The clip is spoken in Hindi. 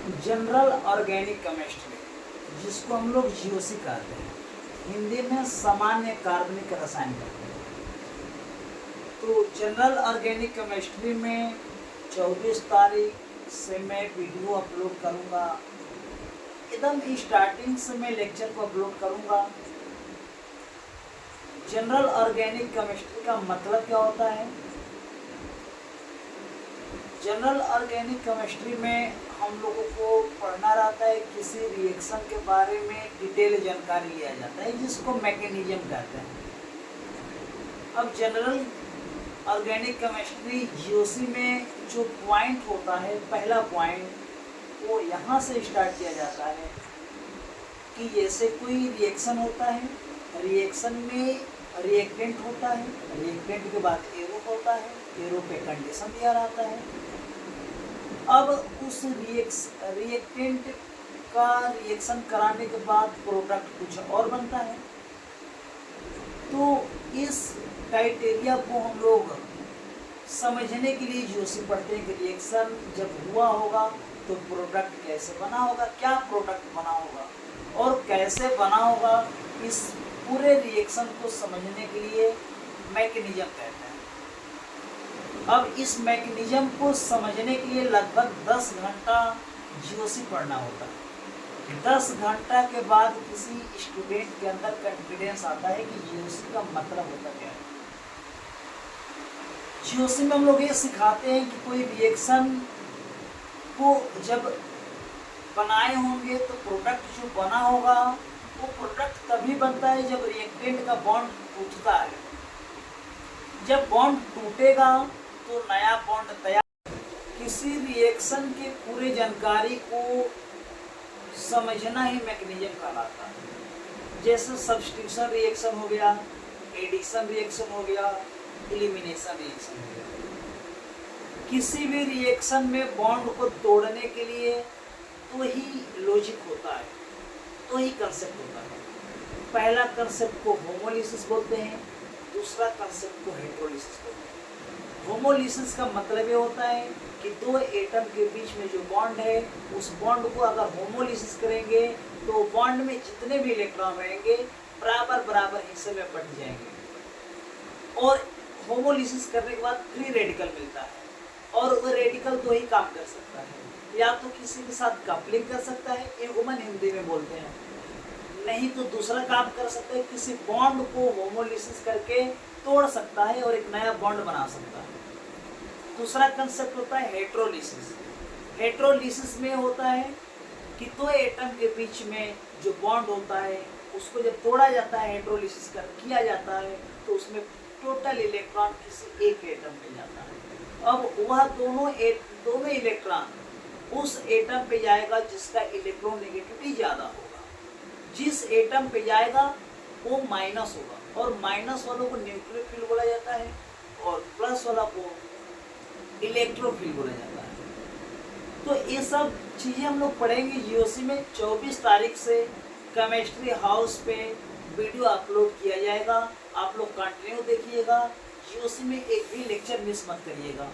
जनरल ऑर्गेनिक केमिस्ट्री, जिसको हम लोग जीओसी कहते हैं, हिंदी में सामान्य कार्बनिक रसायन कहते हैं। तो जनरल ऑर्गेनिक केमिस्ट्री में 24 तारीख से मैं वीडियो अपलोड करूंगा। एकदम स्टार्टिंग से मैं लेक्चर को अपलोड करूंगा। जनरल ऑर्गेनिक केमिस्ट्री का मतलब क्या होता है? जनरल ऑर्गेनिक केमिस्ट्री में हम लोगों को पढ़ना रहता है, किसी रिएक्शन के बारे में डिटेल जानकारी लिया जाता है, जिसको मैकेनिज्म कहते हैं। अब जनरल ऑर्गेनिक केमिस्ट्री जीओसी में जो पॉइंट होता है, पहला पॉइंट वो यहाँ से स्टार्ट किया जाता है कि जैसे कोई रिएक्शन होता है, रिएक्शन में रिएक्टेंट होता है, रिएक्टेंट के बाद एरो होता है, एरो पे कंडीशन दिया रहता है। अब उस रिएक्टेंट का रिएक्शन कराने के बाद प्रोडक्ट कुछ और बनता है। तो इस क्राइटेरिया को हम लोग समझने के लिए जीओसी पढ़ते हैं कि रिएक्शन जब हुआ होगा तो प्रोडक्ट कैसे बना होगा, क्या प्रोडक्ट बना होगा और कैसे बना होगा। इस पूरे रिएक्शन को समझने के लिए मैकेनिज्म कहते हैं। अब इस मैकेनिज्म को समझने के लिए लगभग 10 घंटा जीओसी पढ़ना होता है। 10 घंटा के बाद किसी स्टूडेंट के अंदर कॉन्फिडेंस आता है कि जीओसी का मतलब होता क्या है। जीओसी में हम लोग ये सिखाते हैं कि कोई रिएक्शन को जब बनाए होंगे तो प्रोडक्ट जो बना होगा वो प्रोडक्ट तभी बनता है जब रिएक्टेंट का बॉन्ड टूटता है। जब बॉन्ड टूटेगा तो नया बॉन्ड तैयार। किसी रिएक्शन की पूरी जानकारी को समझना ही मैकेनिज्म कहलाता है। जैसे सब्स्टिट्यूशन रिएक्शन हो गया, एडिशन रिएक्शन हो गया, एलिमिनेशन रिएक्शन हो गया। किसी भी रिएक्शन में बॉन्ड को तोड़ने के लिए तो ही लॉजिक होता है, तो ही कंसेप्ट होता है। पहला कंसेप्ट को होमोलिसिस बोलते हैं, दूसरा कंसेप्ट को हेटेरोलिसिस बोलते हैं। होमोलिसिस का मतलब ये होता है कि दो एटम के बीच में जो बॉन्ड है, उस बॉन्ड को अगर होमोलिसिस करेंगे तो बॉन्ड में जितने भी इलेक्ट्रॉन रहेंगे बराबर बराबर हिस्से में बट जाएंगे और होमोलिसिस करने के बाद फ्री रेडिकल मिलता है। और वो रेडिकल दो ही काम कर सकता है, या तो किसी के साथ कपलिंग कर सकता है, एगुमन हिंदी में बोलते हैं, नहीं तो दूसरा काम कर सकता है, किसी बॉन्ड को होमोलिसिस करके तोड़ सकता है और एक नया बॉन्ड बना सकता है। दूसरा कंसेप्ट होता है हेटेरोलिसिस। हेटेरोलिसिस में होता है कि दो एटम के बीच में जो बॉन्ड होता है उसको जब तोड़ा जाता है, हेटेरोलिसिस किया जाता है, तो उसमें टोटल इलेक्ट्रॉन किसी एक एटम में जाता है। अब वह दोनों इलेक्ट्रॉन उस एटम पे जाएगा जिसका इलेक्ट्रोनेगेटिविटी ज़्यादा होगा। जिस एटम पे जाएगा वो माइनस होगा और माइनस वालों को न्यूक्लियोफिल बोला जाता है और प्लस वाला को इलेक्ट्रोफिल बोला जाता है। तो ये सब चीज़ें हम लोग पढ़ेंगे जीओसी में। 24 तारीख से केमिस्ट्री हाउस पे वीडियो अपलोड किया जाएगा। आप लोग कंटिन्यू देखिएगा। जीओसी में एक भी लेक्चर मिस मत करिएगा।